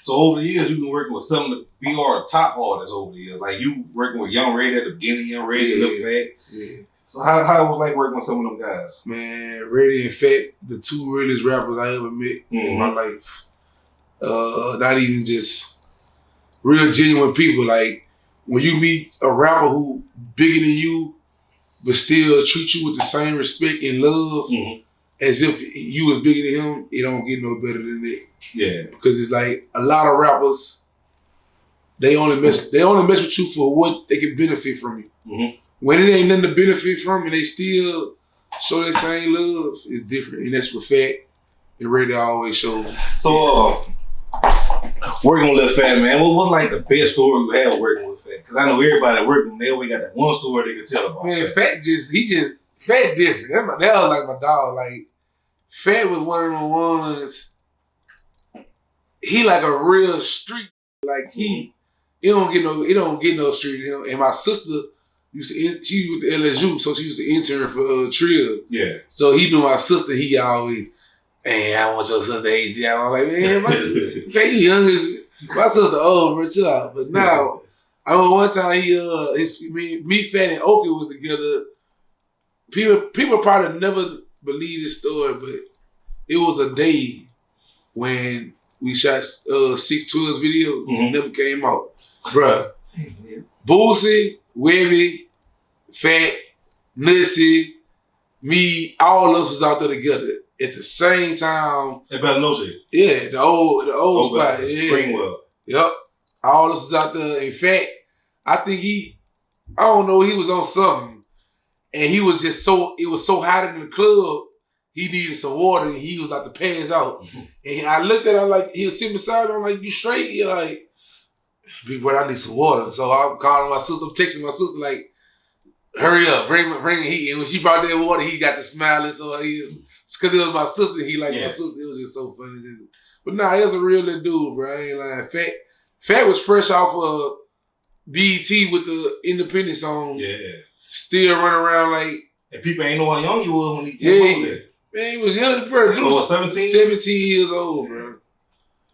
So over the years, you've been working with some of the BR top artists over the years. Like you working with Young Red at the beginning, Young Red, Lil Phat. Yeah. So how it was like working with some of them guys? Man, Reddy and Phat, the two realest rappers I ever met in my life. Not even just real genuine people. Like when you meet a rapper who bigger than you, but still treat you with the same respect and love as if you was bigger than him, it don't get no better than that. Yeah. Because it's like a lot of rappers, they only mess with you for what they can benefit from you. When it ain't nothing to benefit from and they still show that same love, it's different. And that's what Phat and Reddy always show. So working with Lil Phat, man, what was like the best story you had working with Phat? Because I know everybody working, they always got that one story they can tell about. Man, Phat Phat different. That was like my dog. Like Phat was one of the ones. He like a real street. Like it don't get no street in him. And my sister she was with the LSU, so she used to intern for Trill. Yeah. So he knew my sister. He always, man, I want your sister HD. I was like, man, you young as my sister old, bro. Chill out. But now, I remember one time me, Phat, and Oki was together. People probably never believe this story, but it was a day when we shot 612's video. It never came out, bruh. Boosie, Webby, Phat, Nissy, me, all of us was out there together at the same time. At Better Know Shit. Yeah, the old spot. Yeah. Greenwell. Yep. All of us was out there. In fact, I think he was on something. And he was just it was so hot in the club, he needed some water and he was like to pass out. And I looked at him like, he was sitting beside me, I'm like, you straight? He like, big boy, I need some water. So I'm calling my sister, I'm texting my sister like, hurry up, bring heat. And when she brought that water, he got the smiling. So because it was my sister, he liked my sister. It was just so funny. But nah, he was a real little dude, bro. I ain't lying. Phat was fresh off of BET with the Independent song. Yeah. Still running around like. And people ain't know how young you was when he came over there. Man, he was young, bro. He was 17? 17 years old, bro.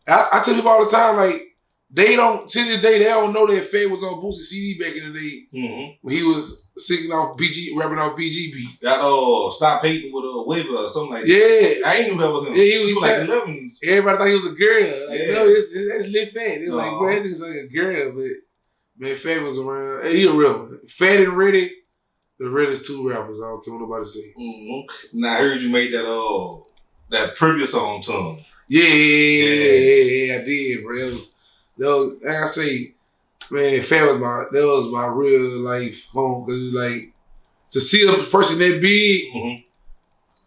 I tell people all the time, like, they don't, to this day, they don't know that Phat was on Boosie CD back in the day when he was singing off rapping off BG beat. That Stop Hating with a Weaver or something like that. Yeah. I ain't knew that was him. Yeah, he was like 11. Everybody thought he was a girl. Like, no, that's Lil Phat. They was like, bro, that nigga's like a girl. But, man, Phat was around. He a real one. Phat and Reddy, the realest two rappers. I don't care what nobody say. Now, I heard you made that tribute song to him. Yeah, I did, bro. Like I say, man, Phat was my real life home. Cause like to see a person that big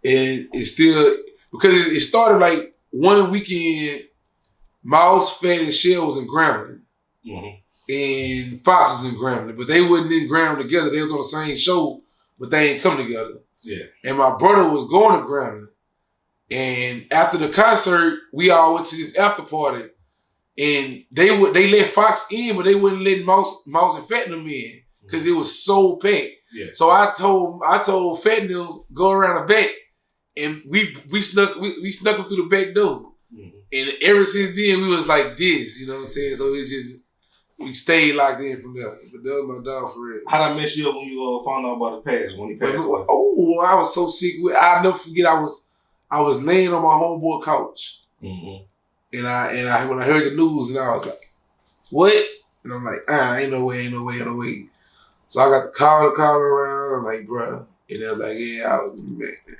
and it's still, because it started like one weekend, Mouse, Phat, and Shell was in Grambling. And Fox was in Grambling, but they wasn't in Grambling together. They was on the same show, but they ain't come together. Yeah. And my brother was going to Grambling. And after the concert, we all went to this after party. And they let Fox in, but they wouldn't let Mouse and Phat them in because it was so packed. Yeah. So I told Phat and them go around the back, and we snuck them through the back door. And ever since then we was like this, you know what I'm saying? So it's just we stayed locked in from there. But that was my dog for real. How'd I mess you up when you found out about the past when he passed away? Oh, I was so sick. I'll never forget. I was laying on my homeboy couch. And I when I heard the news, and I was like, what? And I'm like, ain't no way. So I got the call around. I'm like, bruh. And they was like, yeah, I was mad.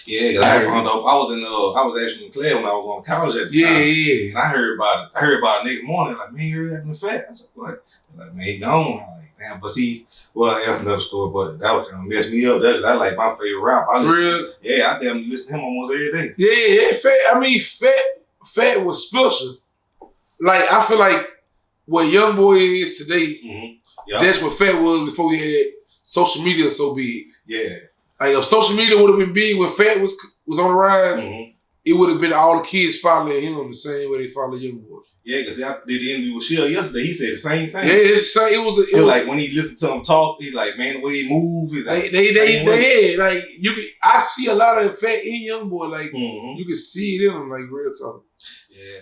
Yeah, cause I found out I was actually in Claire when I was going to college at the time. Yeah. And I heard about it next morning. Like, man, you heard that Phat? I was like, what? Like, man, he gone. I'm like, damn. But see, well, that's another story. But that was kind of messed me up. That's like my favorite rap. For real? Yeah, I damn listen to him almost every day. Yeah. Phat was special. Like, I feel like what Young Boy is today, that's what Phat was before we had social media so big. Yeah. Like, if social media would have been big when Phat was on the rise, it would have been all the kids following him the same way they follow Young Boy. Yeah, because I did the interview with Shell yesterday. He said the same thing. Yeah, it was like when he listened to him talk, he's like, man, the way he move, he's like, like I see a lot of Phat in Young Boy. Like you can see it in him, like real talk. Yeah.